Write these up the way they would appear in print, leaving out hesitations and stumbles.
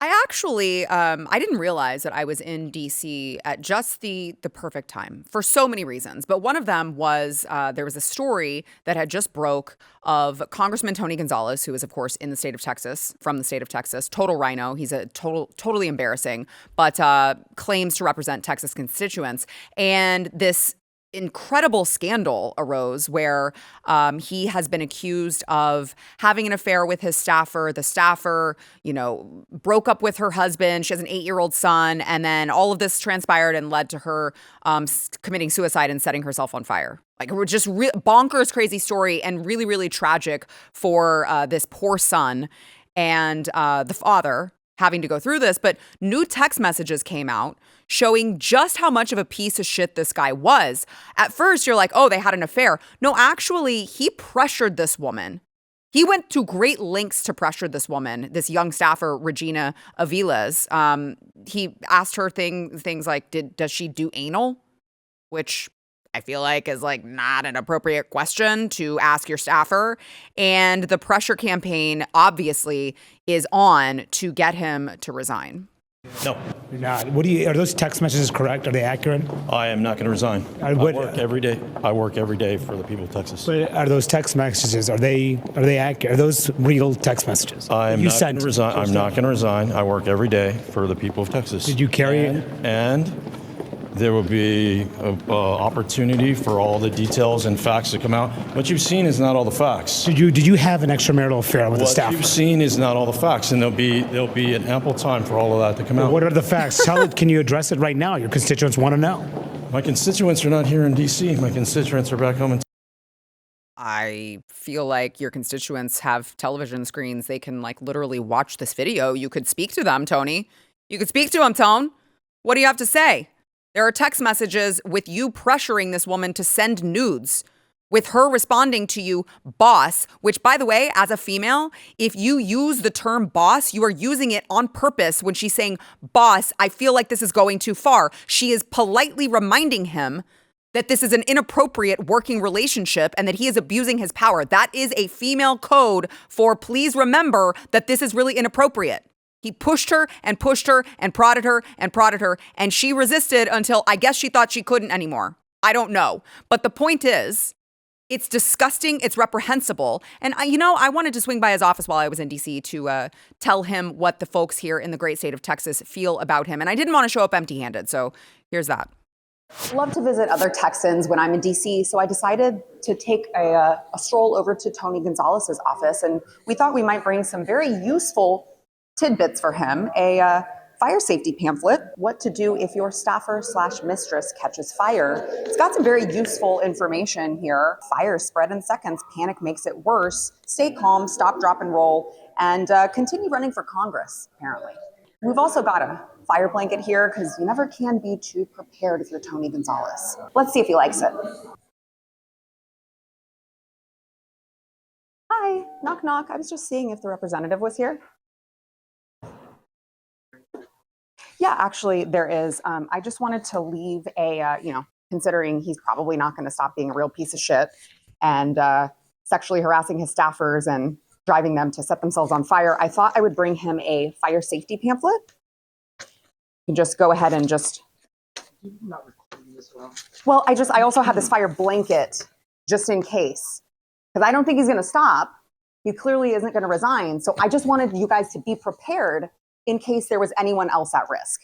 I actually, I didn't realize that I was in DC at just the perfect time for so many reasons. But one of them was there was a story that had just broke of Congressman Tony Gonzalez, who is of course in the state of Texas, from the state of Texas, total RINO. He's a totally embarrassing, but claims to represent Texas constituents. And this incredible scandal arose where he has been accused of having an affair with his staffer. The staffer, broke up with her husband. She has an 8-year-old son. And then all of this transpired and led to her committing suicide and setting herself on fire. Like, it was just bonkers, crazy story, and really, really tragic for this poor son and the father having to go through this. But new text messages came out showing just how much of a piece of shit this guy was. At first, you're like, oh, they had an affair. No, actually, he pressured this woman. He went to great lengths to pressure this woman, this young staffer, Regina Aviles. He asked her things like, does she do anal? Which I feel like is like not an appropriate question to ask your staffer. And the pressure campaign obviously is on to get him to resign. No. You're not. Are those text messages correct? Are they accurate? I am not going to resign. I work every day. I work every day for the people of Texas. But are those text messages, are they accurate? Are those real text messages? I'm not going to resign. I'm not going to resign. I work every day for the people of Texas. Did you carry it? And there will be an opportunity for all the details and facts to come out. What you've seen is not all the facts. Did you have an extramarital affair with a staffer? What you've seen is not all the facts, and there'll be an ample time for all of that to come out. What are the facts? Can you address it right now? Your constituents want to know. My constituents are not here in D.C. My constituents are back home in. I feel like your constituents have television screens. They can literally watch this video. You could speak to them, Tony. You could speak to them, Tone. What do you have to say? There are text messages with you pressuring this woman to send nudes, with her responding to you, boss, which, by the way, as a female, if you use the term boss, you are using it on purpose when she's saying, boss, I feel like this is going too far. She is politely reminding him that this is an inappropriate working relationship and that he is abusing his power. That is a female code for please remember that this is really inappropriate. He pushed her and pushed her and prodded her and prodded her, and she resisted until I guess she thought she couldn't anymore. I don't know. But the point is, it's disgusting. It's reprehensible. And I wanted to swing by his office while I was in D.C. to tell him what the folks here in the great state of Texas feel about him. And I didn't want to show up empty-handed. So here's that. Love to visit other Texans when I'm in DC, so I decided to take a stroll over to Tony Gonzalez's office, and we thought we might bring some very useful tidbits for him. A fire safety pamphlet, what to do if your staffer/mistress catches fire. It's got some very useful information here. Fire spread in seconds, panic makes it worse. Stay calm, stop, drop, and roll, and continue running for Congress, apparently. We've also got a fire blanket here because you never can be too prepared if you're Tony Gonzalez. Let's see if he likes it. Hi, knock, knock. I was just seeing if the representative was here. Yeah, actually, there is. I just wanted to leave a, considering he's probably not going to stop being a real piece of shit and sexually harassing his staffers and driving them to set themselves on fire, I thought I would bring him a fire safety pamphlet. You can just go ahead and just. Not recording this well, I also have this fire blanket just in case, because I don't think he's going to stop. He clearly isn't going to resign. So I just wanted you guys to be prepared in case there was anyone else at risk.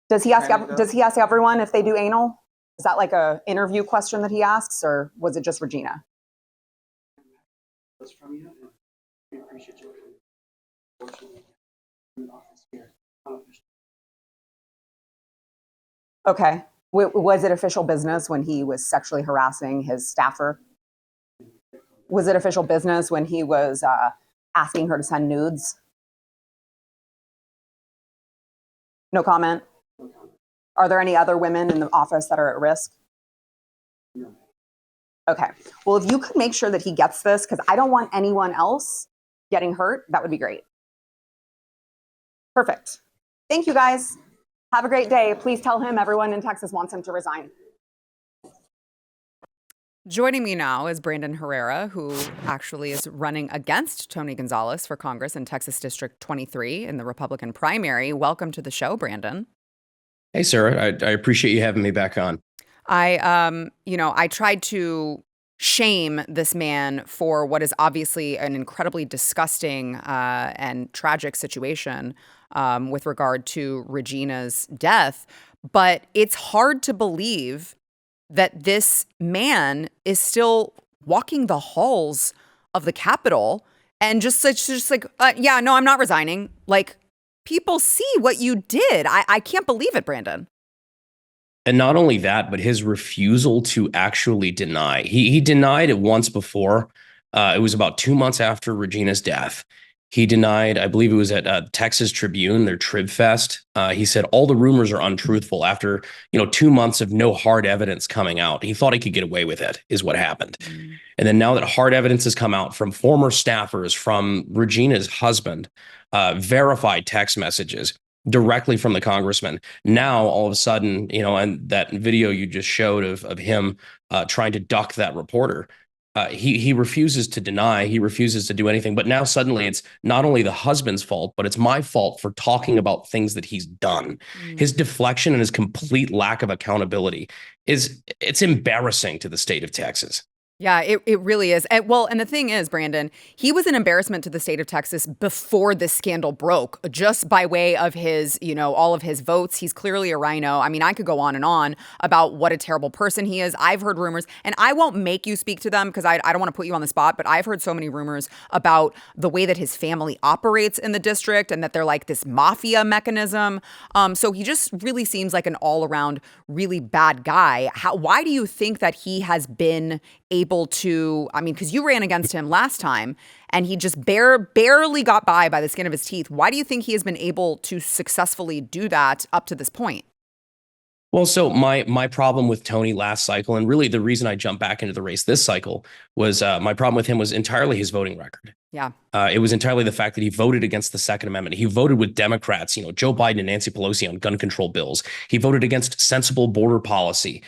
Does he ask everyone if they do anal? Is that like a interview question that he asks, or was it just Regina? From you, and we appreciate you. Okay. Was it official business when he was sexually harassing his staffer? Was it official business when he was asking her to send nudes? No comment? Are there any other women in the office that are at risk? No. Okay. Well, if you could make sure that he gets this, because I don't want anyone else getting hurt, that would be great. Perfect. Thank you, guys. Have a great day. Please tell him everyone in Texas wants him to resign. Joining me now is Brandon Herrera, who actually is running against Tony Gonzalez for Congress in Texas District 23 in the Republican primary. Welcome to the show, Brandon. Hey, Sarah. I appreciate you having me back on. I tried to shame this man for what is obviously an incredibly disgusting and tragic situation with regard to Regina's death. But it's hard to believe that this man is still walking the halls of the Capitol and just like, no, I'm not resigning. Like, people see what you did. I can't believe it, Brandon. And not only that, but his refusal to actually deny. He denied it once before. It was about 2 months after Regina's death. He denied, I believe it was at Texas Tribune, their Trib Fest. He said all the rumors are untruthful after 2 months of no hard evidence coming out. He thought he could get away with it, is what happened. And then now that hard evidence has come out from former staffers, from Regina's husband, verified text messages directly from the congressman. Now, all of a sudden, and that video you just showed of him trying to duck that reporter, he refuses to deny. He refuses to do anything. But now suddenly it's not only the husband's fault, but it's my fault for talking about things that he's done. His deflection and his complete lack of accountability it's embarrassing to the state of Texas. Yeah, it really is. And the thing is, Brandon, he was an embarrassment to the state of Texas before this scandal broke, just by way of his, all of his votes. He's clearly a RINO. I mean, I could go on and on about what a terrible person he is. I've heard rumors, and I won't make you speak to them because I don't want to put you on the spot, but I've heard so many rumors about the way that his family operates in the district and that they're like this mafia mechanism. So he just really seems like an all-around really bad guy. Why do you think that he has been able to, because you ran against him last time and he just barely got by the skin of his teeth. Why do you think he has been able to successfully do that up to this point? Well, so my problem with Tony last cycle, and really the reason I jumped back into the race this cycle, was my problem with him was entirely his voting record. Yeah. It was entirely the fact that he voted against the Second Amendment. He voted with Democrats, Joe Biden and Nancy Pelosi on gun control bills. He voted against sensible border policy.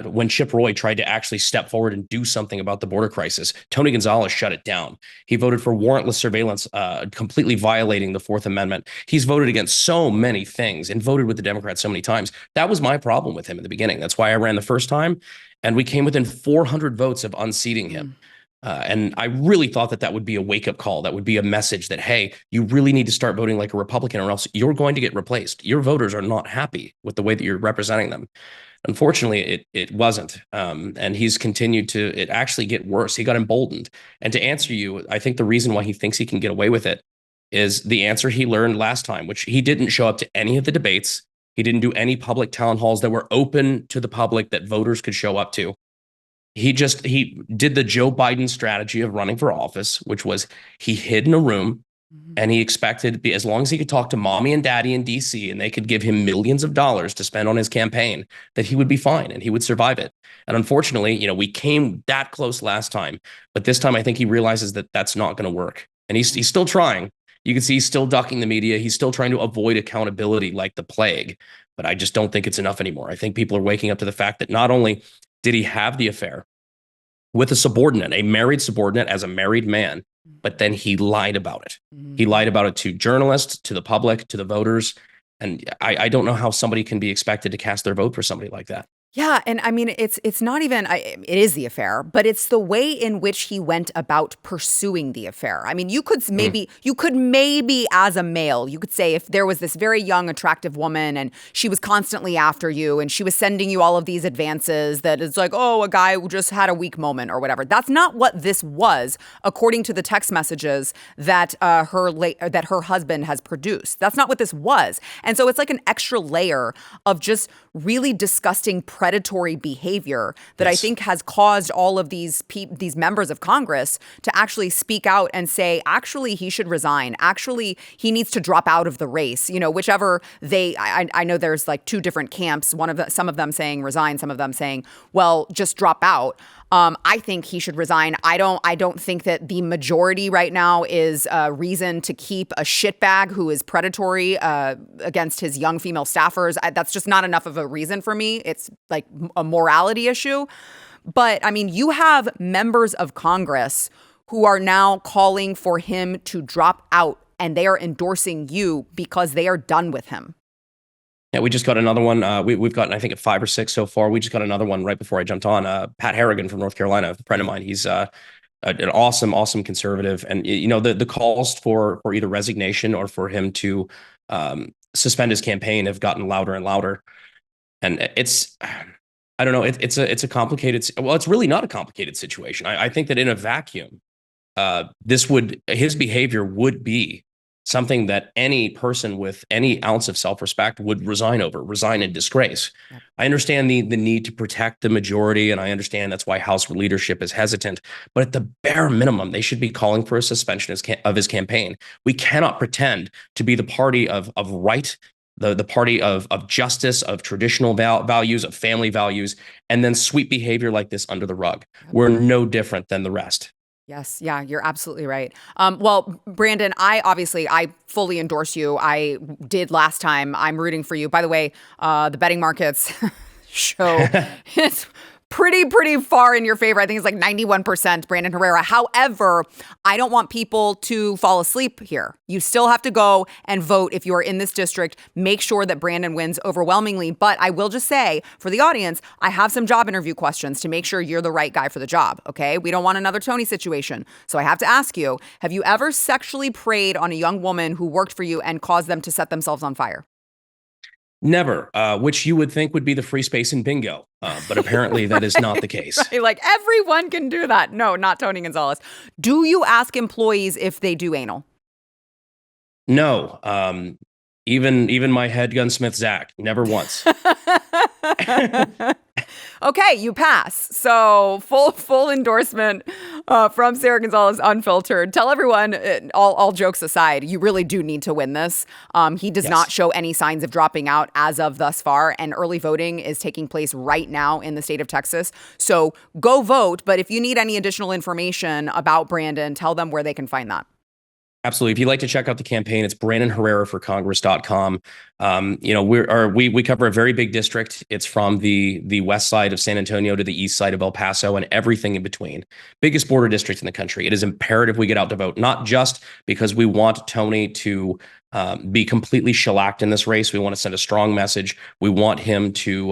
When Chip Roy tried to actually step forward and do something about the border crisis, Tony Gonzalez shut it down. He voted for warrantless surveillance, completely violating the Fourth Amendment. He's voted against so many things and voted with the Democrats so many times. That was my problem with him in the beginning. That's why I ran the first time. And we came within 400 votes of unseating him. And I really thought that would be a wake-up call. That would be a message that, hey, you really need to start voting like a Republican or else you're going to get replaced. Your voters are not happy with the way that you're representing them. Unfortunately, it wasn't. And he's continued to it actually get worse. He got emboldened. And to answer you, I think the reason why he thinks he can get away with it is the answer he learned last time, which he didn't show up to any of the debates. He didn't do any public town halls that were open to the public that voters could show up to. He did the Joe Biden strategy of running for office, which was he hid in a room and he expected, as long as he could talk to mommy and daddy in DC and they could give him millions of dollars to spend on his campaign, that he would be fine and he would survive it. And unfortunately, we came that close last time, but this time I think he realizes that that's not going to work. And he's still trying. You can see he's still ducking the media. He's still trying to avoid accountability like the plague, but I just don't think it's enough anymore. I think people are waking up to the fact that not only did he have the affair with a subordinate, a married subordinate as a married man, but then he lied about it. He lied about it to journalists, to the public, to the voters. And I don't know how somebody can be expected to cast their vote for somebody like that. Yeah, and I mean, it's not even, it is the affair, but it's the way in which he went about pursuing the affair. I mean, you could maybe as a male, you could say if there was this very young, attractive woman and she was constantly after you and she was sending you all of these advances that it's like, oh, a guy who just had a weak moment or whatever. That's not what this was, according to the text messages that her husband has produced. That's not what this was. And so it's like an extra layer of just really disgusting predatory behavior that I think has caused all of these members of Congress to actually speak out and say, actually, he should resign. Actually, he needs to drop out of the race. Whichever I know there's like two different camps. Some of them saying resign, some of them saying, well, just drop out. I think he should resign. I don't think that the majority right now is a reason to keep a shitbag who is predatory against his young female staffers. That's just not enough of a reason for me. It's like a morality issue. But I mean, you have members of Congress who are now calling for him to drop out, and they are endorsing you because they are done with him. Yeah, we just got another one. We've gotten, I think, 5 or 6 so far. We just got another one right before I jumped on. Pat Harrigan from North Carolina, a friend of mine. He's an awesome conservative. And, you know, the calls for either resignation or for him to suspend his campaign have gotten louder and louder. And it's, I don't know, it's a complicated, well, it's really not a complicated situation. I think that in a vacuum, his behavior would be something that any person with any ounce of self-respect would resign in disgrace. Yep. I understand the need to protect the majority, and I understand that's why House leadership is hesitant. But at the bare minimum, they should be calling for a suspension of his campaign. We cannot pretend to be the party of right, the party of justice, of traditional values, of family values, and then sweep behavior like this under the rug. Yep. We're no different than the rest. Yes. Yeah, you're absolutely right. Well, Brandon, I fully endorse you. I did last time. I'm rooting for you. By the way, the betting markets show it's pretty far in your favor. I think it's like 91%, Brandon Herrera. However, I don't want people to fall asleep here. You still have to go and vote if you are in this district. Make sure that Brandon wins overwhelmingly. But I will just say, for the audience, I have some job interview questions to make sure you're the right guy for the job, okay? We don't want another Tony situation. So I have to ask you, have you ever sexually preyed on a young woman who worked for you and caused them to set themselves on fire? Never, which you would think would be the free space in bingo. But apparently that is not the case. Right, like everyone can do that. No, not Tony Gonzalez. Do you ask employees if they do anal? No. Even my head gunsmith, Zach, never once. Okay, you pass. So full endorsement from Sara Gonzales Unfiltered. Tell everyone, all jokes aside, you really do need to win this. He does not show any signs of dropping out as of thus far, and early voting is taking place right now in the state of Texas. So go vote, but if you need any additional information about Brandon, tell them where they can find that. Absolutely. If you'd like to check out the campaign, it's BrandonHerreraForCongress.com. You know, we cover a very big district. It's from the west side of San Antonio to the east side of El Paso and everything in between. Biggest border district in the country. It is imperative we get out to vote, not just because we want Tony to be completely shellacked in this race. We want to send a strong message. We want him to,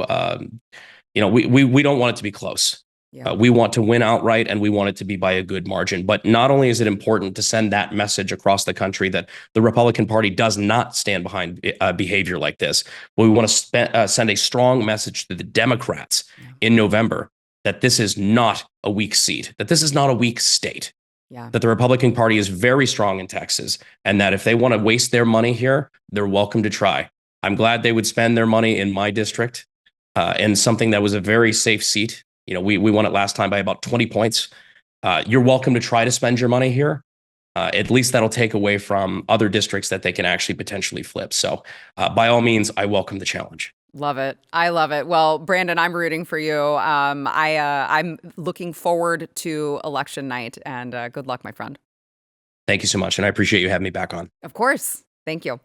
we don't want it to be close. Yeah. We want to win outright, and we want it to be by a good margin. But not only is it important to send that message across the country that the Republican Party does not stand behind behavior like this, but we want to send a strong message to the Democrats in November that this is not a weak seat, that this is not a weak state, that the Republican Party is very strong in Texas, and that if they want to waste their money here, they're welcome to try. I'm glad they would spend their money in my district and something that was a very safe seat. You know, we won it last time by about 20 points. You're welcome to try to spend your money here. At least that'll take away from other districts that they can actually potentially flip. So by all means, I welcome the challenge. Love it. I love it. Well, Brandon, I'm rooting for you. I'm looking forward to election night, and good luck, my friend. Thank you so much. And I appreciate you having me back on. Of course. Thank you.